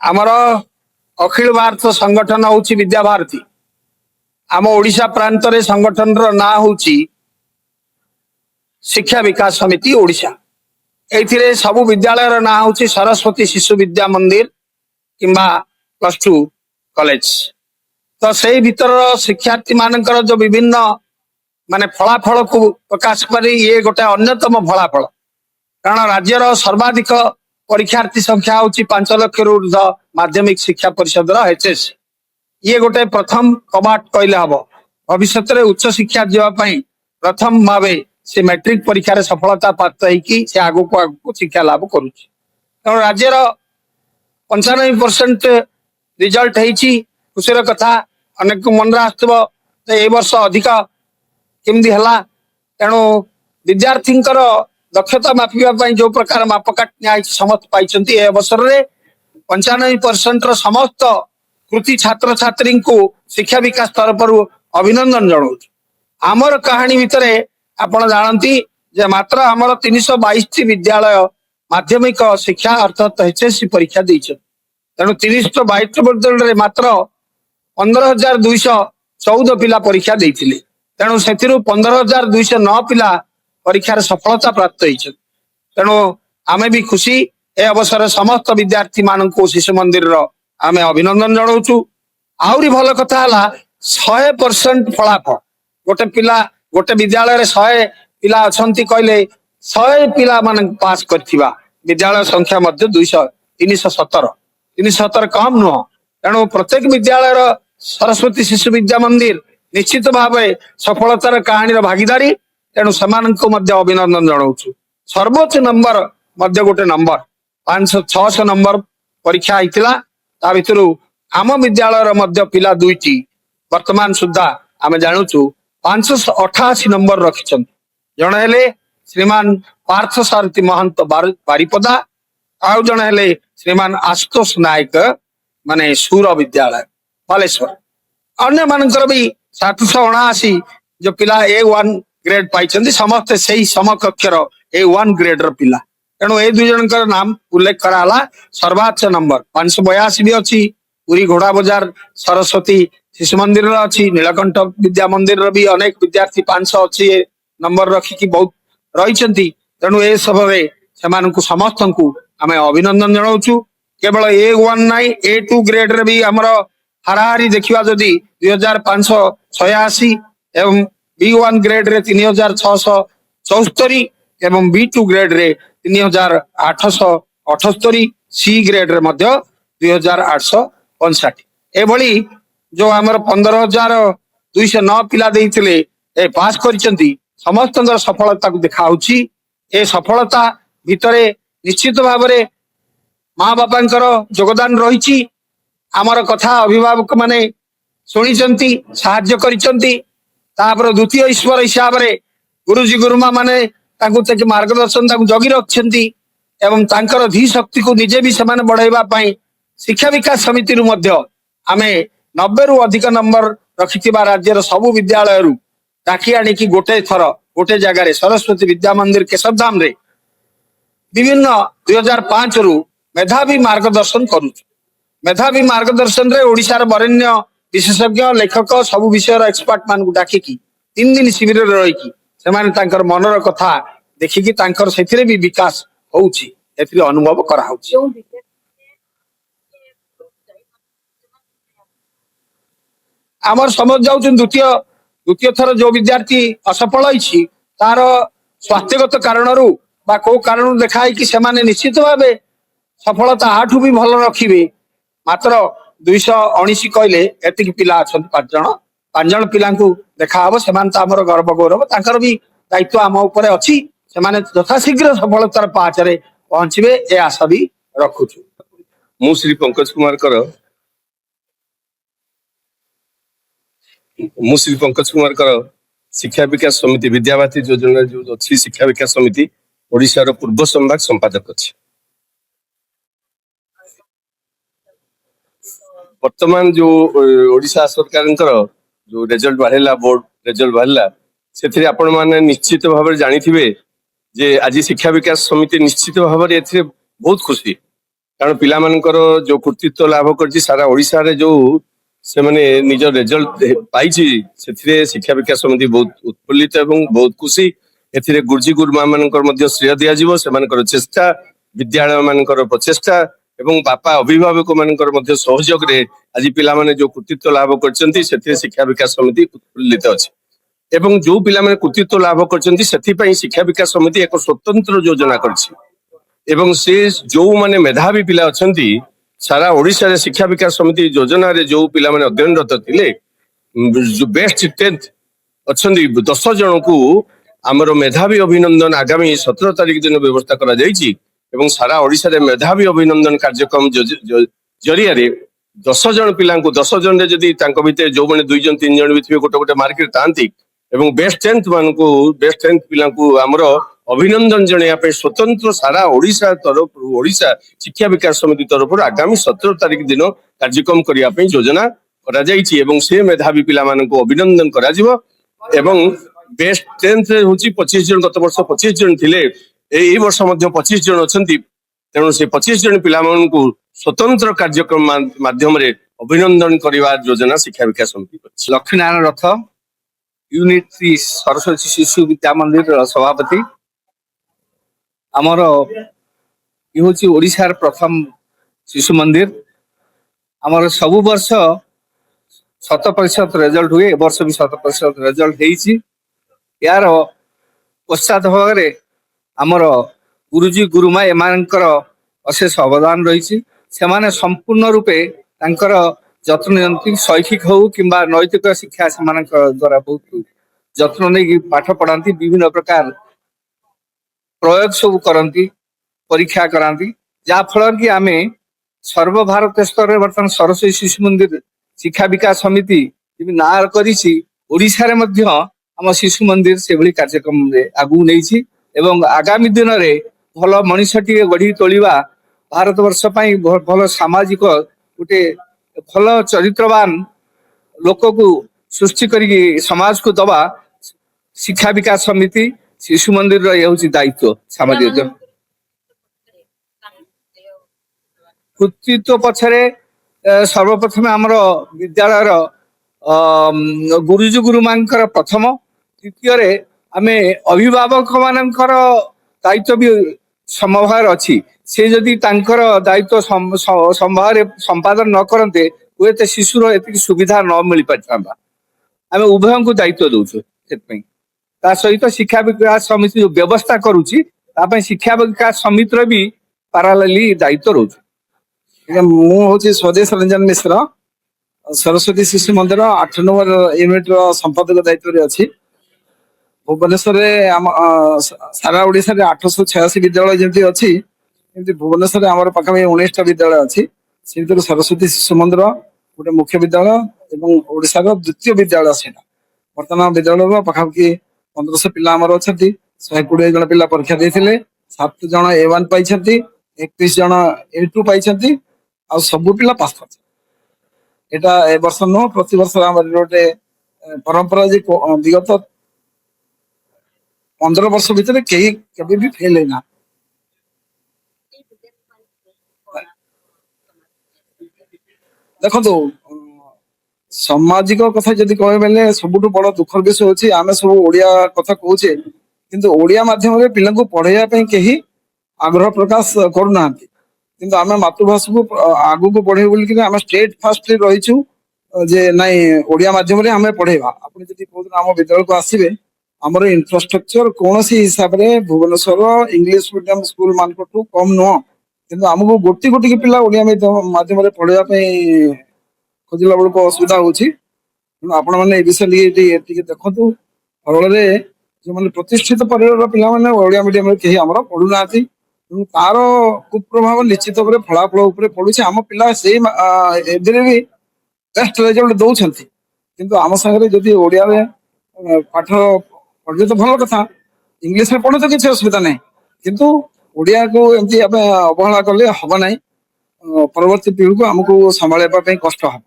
आमर अखिल भारत संगठन हूँ विद्या भारती। आम ओडिशा प्रांत रे संगठन ना हूँ शिक्षा विकास समिति ओडिशा। एथिरे सबु विद्यालय ना हूँ सरस्वती शिशु विद्या मंदिर किंबा +2 कॉलेज। तो से भीतर शिक्षार्थी मानकर जो विभिन्न माने फलाफल को प्रकाश करी ये गोटे अन्यतम फलाफल। कारण राज्यर सर्वाधिक परीक्षार्थी संख्या हूँ 5 लाख रु ऊर्ध्व माध्यमिक शिक्षा परिषद एचएस। ये गोटे प्रथम कबाट कहले हम भविष्य में उच्च शिक्षा जावाई प्रथम भाव से मैट्रिक परीक्षा सफलता प्राप्त होगी आगु को आगु शिक्षा लाभ करुच्ची। तेणु राज्यर 95% रिजल्ट होती खुशी कथा। अनेक मन आसुव ए वर्ष अधिक केमती है। तेणु विद्यार्थी दक्षता मापिबा जो प्रकार मापकाठ समस्त पाई अवसर में 95% समस्त कृति छात्र छात्री को शिक्षा विकास तरफ अभिनंदन जनाऊँ। आमर कहानी भितर आपण जानती जे मात्र आमर 322 विद्यालय माध्यमिक शिक्षा अर्थात एचएससी परीक्षा देते। तेणु 322 बदल मात्र 15,214 पिला परीक्षा देते। तेणु से 15,209 पिला परीक्षार सफलता प्राप्त होती। तेणु आमे भी खुशी ए अवसर समस्त विद्यार्थी मान शिशु मंदिर आम अभिनंदन जनाऊँ। आहरी भल कथा 100% फलाफल गोटे पिला गोटे विद्यालय 100 पिला अच्छा कहले 100 पिला मान पास करथिबा विद्यालय संख्या मध्य 317 कम नुह। तेणु प्रत्येक विद्यालय सरस्वती शिशु विद्या मंदिर निश्चित भाव सफलतार कहानी भागीदारी। तेणु से अभिनंदन जनाऊँ। सर्वोच्च नंबर मध्य गोटे नंबर 500-600 नंबर परीक्षा होता। ता भितर आम विद्यालय मध्य पिला 2टी वर्तमान सुधा आम जानूँ 588 नंबर रखिंट। जड़े हेले श्रीमान पार्थ सारथी महंत बारिपदा आउ जड़े हेले श्रीमान आशुतोष नायक माने सूर विद्यालय बालेश्वर। अन्य मानकर भी 779 जो पिला A1 ग्रेड पाई समस्त से समकक्षर A1 ग्रेड पिला। तेणु ए 2 जनकर नाम उल्लेख कराला। सर्वोच्च नंबर 582 भी अच्छी पुरी घोड़ा बजार सरस्वती शिशु मंदिर अच्छी नीलकंठ विद्या मंदिर भी अनेक विद्यार्थी 500 अच्छी नंबर रखिकी बहुत रही। तेणु ए सब से समस्त को आम अभिनंदन जनाऊँ। केवल A1 नाई A2 ग्रेड रे भी आमर हाराहारी देखा जदि 2,586 एवं B1 ग्रेड रे 3,674 एवं B2 ग्रेड रे 3,878 C ग्रेड रे मध्य 2,859 एभली जो आमर 15,209 पिला देइथिले ए पास करिसेंती समस्त सफलता को देखाउची। ए सफलता भितरे निश्चित भाव में माँ बापांकर योगदान रही। आमर कथा अभिभावक माने शुणी साहाय्य करिसेंती। तापर द्वितीय ईश्वर हिसाब से गुरुजी गुरुमा माने मार्गदर्शन जगी रखिंट एवं तांकर धी शक्ति को निजे भी सेमाने बढ़ाइबा पई शिक्षा विकास समिति रु मध्य आमे 90 रु अधिक नंबर रखिथिबा राज्यर सबु विद्यालय रु डाकी आनी की गोटे थर गोटे जगार सरस्वती विद्या मंदिर केशवधाम रे विभिन्न 2005 रु मेधावी मार्गदर्शन करूँ। मेधावी मार्गदर्शन रे ओडिशार वरेण्य विशेषज्ञ लेखक सबु विषय एक्सपर्ट मान को डाकिकी 3 दिन शिविर रही से मनर कथा देखिकी से भी विकास होउची एथिरे अनुभव करा होउची। आमर समझ जाउछ द्वितीय थर जो विद्यार्थी असफल होइछि तार स्वास्थ्यगत कारणरू बा को कारण देखाई कि सेमाने निश्चित भावे सफलता आठू भी भल रखिबे। मात्र 219 कहले एतिक पिला अछन 5 जण पिला को देखा हबो सेमान हमर गर्व गौरव तांकर भी दायित्व आम ऊपर अछि। सेमाने यथाशीघ्र सफलतार पाचरे पहुंचबे ए आशा भी रखुछु। मु श्री पंकज कुमार कर शिक्षा विकास समिति विद्याभारती योजना जो अच्छी शिक्षा विकास समिति ओडिशार पूर्व संभाग संपादक अच्छी। वर्तमान जो ओडिशा सरकार जो रिजल्ट बाहर बोर्ड रिजल्ट बाहर से आपण मैंने निश्चित भाव जानी जे आज शिक्षा विकास समिति निश्चित भाव बहुत खुशी। କାରଣ ପିଲାମାନଙ୍କର ଯୋଉ କୃତିତ୍ୱ ଲାଭ କରିଛି ସାରା ଓଡ଼ିଶାରେ ଯୋଉ ସେମାନେ ନିଜ ରେଜଲ୍ଟ ପାଇଛି ସେଥିରେ ଶିକ୍ଷା ବିକାଶ ସମିତି ବହୁତ ଉତ୍ଫୁଲ୍ଲିତ ଏବଂ ବହୁତ ଖୁସି। ଏଥିରେ ଗୁରୁଜୀ ଗୁରୁମା ମାନଙ୍କର ମଧ୍ୟ ଶ୍ରେୟ ଦିଆଯିବ, ସେମାନଙ୍କର ଚେଷ୍ଟା, ବିଦ୍ୟାଳୟ ମାନଙ୍କର ପ୍ରଚେଷ୍ଟା ଏବଂ ବାପା ଅଭିଭାବକ ମାନଙ୍କର ମଧ୍ୟ ସହଯୋଗରେ ଆଜି ପିଲାମାନେ ଯୋଉ କୃତିତ୍ୱ ଲାଭ କରିଛନ୍ତି ସେଥିରେ ଶିକ୍ଷା ବିକାଶ ସମିତି ଉତ୍ଫୁଲ୍ଲିତ ଅଛି। ଏବଂ ଯୋଉ ପିଲାମାନେ କୃତିତ୍ୱ ଲାଭ କରିଛନ୍ତି ସେଥିପାଇଁ ଶିକ୍ଷା ବିକାଶ ସମିତି ଏକ ସ୍ୱତନ୍ତ୍ର ଯୋଜନା କରିଛି। ଏବଂ ସେ ଯୋଉମାନେ ମେଧାବୀ ପିଲା ଅଛନ୍ତି ସାରା ଓଡ଼ିଶାରେ ଶିକ୍ଷା ବିକାଶ ସମିତି ଯୋଜନାରେ ଯୋଉ ପିଲାମାନେ ଅଧ୍ୟୟନରତ ଥିଲେ, ବେଷ୍ଟ 10th ଅଛନ୍ତି 10 ଜଣଙ୍କୁ ଆମର ମେଧାବୀ ଅଭିନନ୍ଦନ ଆଗାମୀ 17 ତାରିଖ ଦିନ ବ୍ୟବସ୍ଥା କରାଯାଇଛି। ଏବଂ ସାରା ଓଡ଼ିଶାରେ ମେଧାବୀ ଅଭିନନ୍ଦନ କାର୍ଯ୍ୟକ୍ରମ ଜରିଆରେ 10 ଜଣ ପିଲାଙ୍କୁ 10 ଜଣରେ ଯଦି ତାଙ୍କ ଭିତରେ ଯୋଉମାନେ 2 ଜଣ 3 ଜଣ ବି ଥିବେ ଗୋଟେ ଗୋଟେ ମାର୍କରେ ଥାନ୍ତି ଏବଂ ବେଷ୍ଟ 10th ପିଲାଙ୍କୁ ଆମର ଅଭିନନ୍ଦନ ଜଣାଇବା ପାଇଁ ସ୍ୱତନ୍ତ୍ର ସାରା ଓଡ଼ିଶା ତରଫରୁ ଓଡ଼ିଶା ଶିକ୍ଷା ବିକାଶ ସମିତି ତରଫରୁ ଆଗାମୀ 17 ତାରିଖ ଦିନ କାର୍ଯ୍ୟକ୍ରମ କରିବା ପାଇଁ ଯୋଜନା କରାଯାଇଛି ଏବଂ ସେ ମେଧାବୀ ପିଲାମାନଙ୍କୁ ଅଭିନନ୍ଦନ କରାଯିବ। ଏବଂ ବେଷ୍ଟ 10th ରେ ହଉଛି 25 ଜଣ, ଗତ ବର୍ଷ 25 ଜଣ ଥିଲେ, ଏଇ ବର୍ଷ ମଧ୍ୟ 25 ଜଣ ଅଛନ୍ତି। ତେଣୁ ସେ 25 ଜଣ ପିଲାମାନଙ୍କୁ ସ୍ୱତନ୍ତ୍ର କାର୍ଯ୍ୟକ୍ରମ ମାଧ୍ୟମରେ ଅଭିନନ୍ଦନ କରିବା ଯୋଜନା ଶିକ୍ଷା ବିକାଶ ସମିତି କରିଛି। ଲକ୍ଷ୍ମୀନାରାୟଣ ରଥ ୟୁନିଟ୍ 3 ସରସ୍ୱତୀ ଶିଶୁ ବିଦ୍ୟା ମନ୍ଦିରର ସଭାପତି। ଆମର ଇଏ ହଉଛି ଓଡ଼ିଶାର ପ୍ରଥମ ଶିଶୁ ମନ୍ଦିର। ଆମର ସବୁ ବର୍ଷ 100% ରେଜଲ୍ଟ ହୁଏ, ଏ ବର୍ଷ ବି 100% ରେଜଲ୍ଟ ହେଇଛି। ଏହାର ପଶ୍ଚାତ ଭାଗରେ ଆମର ଗୁରୁଜୀ ଗୁରୁମା ଏମାନଙ୍କର ଅଶେଷ ଅବଦାନ ରହିଛି। ସେମାନେ ସମ୍ପୂର୍ଣ୍ଣ ରୂପେ ତାଙ୍କର ଯତ୍ନ ନିଅନ୍ତି, ଶୈକ୍ଷିକ ହଉ କିମ୍ବା ନୈତିକ ଶିକ୍ଷା ସେମାନଙ୍କ ଦ୍ୱାରା ବହୁତ ଯତ୍ନ ନେଇକି ପାଠ ପଢାନ୍ତି, ବିଭିନ୍ନ ପ୍ରକାର ପ୍ରୟୋଗ ସବୁ କରନ୍ତି, ପରୀକ୍ଷା କରାନ୍ତି, ଯାହା ଫଳରେ କି ଆମେ ସର୍ବଭାରତ ସ୍ତରରେ ବର୍ତ୍ତମାନ ସରସ୍ୱତୀ ଶିଶୁ ମନ୍ଦିର ଶିକ୍ଷା ବିକାଶ ସମିତି ଯେମିତି ନାଁ କରିଛି, ଓଡ଼ିଶାରେ ମଧ୍ୟ ଆମ ଶିଶୁ ମନ୍ଦିର ସେଭଳି କାର୍ଯ୍ୟକ୍ରମରେ ଆଗକୁ ନେଇଛି ଏବଂ ଆଗାମୀ ଦିନରେ ଭଲ ମଣିଷଟିଏ ଗଢି ତୋଳିବା, ଭାରତବର୍ଷ ପାଇଁ ଭଲ ସାମାଜିକ ଗୋଟେ ଭଲ ଚରିତ୍ରବାନ ଲୋକକୁ ସୃଷ୍ଟି କରିକି ସମାଜକୁ ଦବା ଶିକ୍ଷା ବିକାଶ ସମିତି ଶିଶୁ ମନ୍ଦିରର ଇଏ ହଉଛି ଦାୟିତ୍ୱ। ସାମାଜିକ କୃତିତ୍ୱ ପଛରେ ସର୍ବପ୍ରଥମେ ଆମର ବିଦ୍ୟାଳୟର ଗୁରୁଜୀ ଗୁରୁମାଙ୍କର ପ୍ରଥମ, ଦ୍ୱିତୀୟରେ ଆମେ ଅଭିଭାବକ ମାନଙ୍କର ଦାୟିତ୍ୱ ବି ସମଭାବରେ ଅଛି। ସେ ଯଦି ତାଙ୍କର ଦାୟିତ୍ୱ ସମଭାବରେ ସମ୍ପାଦନ ନ କରନ୍ତେ ହୁଏତ ଶିଶୁର ଏତିକି ସୁବିଧା ନ ମିଳିପାରିଥାନ୍ତା। ଆମେ ଉଭୟଙ୍କୁ ଦାୟିତ୍ୱ ଦଉଛୁ। ସେଥିପାଇଁ ତା ସହିତ ଶିକ୍ଷା ବିକାଶ ସମିତି ଯୋଉ ବ୍ୟବସ୍ଥା କରୁଛି ତା ପାଇଁ ଶିକ୍ଷା ବିକାଶ ସମିତିର ବି ପାରାଲେଲି ଦାୟିତ୍ୱ ରହୁଛି। ମୁଁ ହଉଛି ସ୍ୱଦେଶ ରଞ୍ଜନ ମିଶ୍ର, ସରସ୍ୱତୀ ଶିଶୁ ମନ୍ଦିର 8 ନମ୍ବର ୟୁନିଟର ସମ୍ପାଦକ ଦାୟିତ୍ୱରେ ଅଛି। ଭୁବନେଶ୍ୱରରେ ଆମ ସାରା ଓଡ଼ିଶାରେ 886 ବିଦ୍ୟାଳୟ ଯେମିତି ଅଛି, ଏମିତି ଭୁବନେଶ୍ୱରରେ ଆମର ପାଖାପାଖି 19ଟା ବିଦ୍ୟାଳୟ ଅଛି। ସେ ଭିତରୁ ସରସ୍ୱତୀ ଶିଶୁ ମନ୍ଦିର ଗୋଟେ ମୁଖ୍ୟ ବିଦ୍ୟାଳୟ ଏବଂ ଓଡ଼ିଶାର ଦ୍ୱିତୀୟ ବିଦ୍ୟାଳୟ ସେଇଟା। ବର୍ତ୍ତମାନ ବିଦ୍ୟାଳୟର ପାଖାପାଖି 1500 ପିଲା ଆମର ଅଛନ୍ତି। 120 ଜଣ ପିଲା ପରୀକ୍ଷା ଦେଇଥିଲେ, 7 ଜଣ A1 ପାଇଛନ୍ତି, 31 ଜଣ A2 ପାଇଛନ୍ତି, ଆଉ ସବୁ ପିଲା ପାସ୍ କରିଛନ୍ତି। ଏଇଟା ଏ ବର୍ଷ ନୁହଁ, ପ୍ରତିବର୍ଷ ଆମର ଗୋଟେ ପରମ୍ପରା ଯେ ବିଗତ 15 ବର୍ଷ ଭିତରେ କେହି କେବେ ବି ଫେଲ ହେଇନା। ଦେଖନ୍ତୁ, ସାମାଜିକ କଥା ଯଦି କହିବେ ବୋଲେ ସବୁଠୁ ବଡ ଦୁଃଖର ବିଷୟ ହଉଛି ଆମେ ସବୁ ଓଡିଆ କଥା କହୁଛେ, କିନ୍ତୁ ଓଡିଆ ମାଧ୍ୟମରେ ପିଲାଙ୍କୁ ପଢେଇବା ପାଇଁ କେହି ଆଗ୍ରହ ପ୍ରକାଶ କରୁନାହାନ୍ତି। କିନ୍ତୁ ଆମେ ମାତୃଭାଷାକୁ ଆଗକୁ ବଢେଇବୁ ବୋଲିକି ଆମେ ଷ୍ଟେଟ ଫାର୍ଷ୍ଟରେ ରହିଛୁ ଯେ ନାଇଁ ଓଡିଆ ମାଧ୍ୟମରେ ଆମେ ପଢେଇବା। ଆପଣ ଯଦି କହୁଛନ୍ତି ଆମ ବିଦ୍ୟାଳୟକୁ ଆସିବେ, ଆମର ଇନଫ୍ରାଷ୍ଟ୍ରକ୍ଚର କୌଣସି ହିସାବରେ ଭୁବନେଶ୍ୱର ଇଂଲିଶ ମିଡିୟମ ସ୍କୁଲ ମାନଙ୍କଠୁ କମ ନୁହଁ, କିନ୍ତୁ ଆମକୁ ଗୋଟି ଗୋଟିକି ପିଲା ଓଡିଆ ମାଧ୍ୟମରେ ପଢେଇବା ପାଇଁ ଖୋଜିଲା ବେଳକୁ ଅସୁବିଧା ହଉଛି। ତେଣୁ ଆପଣମାନେ ଏ ବିଷୟ ଟିକେ ଦେଖନ୍ତୁ। ଫଳରେ ଯୋଉମାନେ ପ୍ରତିଷ୍ଠିତ ପରିବାରର ପିଲାମାନେ ଓଡିଆ ମିଡିୟମରେ କେହି ଆମର ପଢୁନାହାନ୍ତି, ତେଣୁ ତାର କୁପ୍ରଭାବ ନିଶ୍ଚିତ ଭାବରେ ଫଳାଫଳ ଉପରେ ପଡୁଛି। ଆମ ପିଲା ସେଇ ଏଥିରେ ବି ବେଷ୍ଟ ରେଜଲ୍ଟ ଦଉଛନ୍ତି, କିନ୍ତୁ ଆମ ସାଙ୍ଗରେ ଯଦି ଓଡିଆରେ ପାଠ ପଢିଲେ ତ ଭଲ କଥା, ଇଂଲିଶରେ ପଢେ ତ କିଛି ଅସୁବିଧା ନାହିଁ, କିନ୍ତୁ ଓଡିଆକୁ ଏମିତି ଆମେ ଅବହେଳା କଲେ ହବ ନାହିଁ। ପରବର୍ତ୍ତୀ ପିଢିକୁ ଆମକୁ ସମ୍ଭାଳିବା ପାଇଁ କଷ୍ଟ ହବ।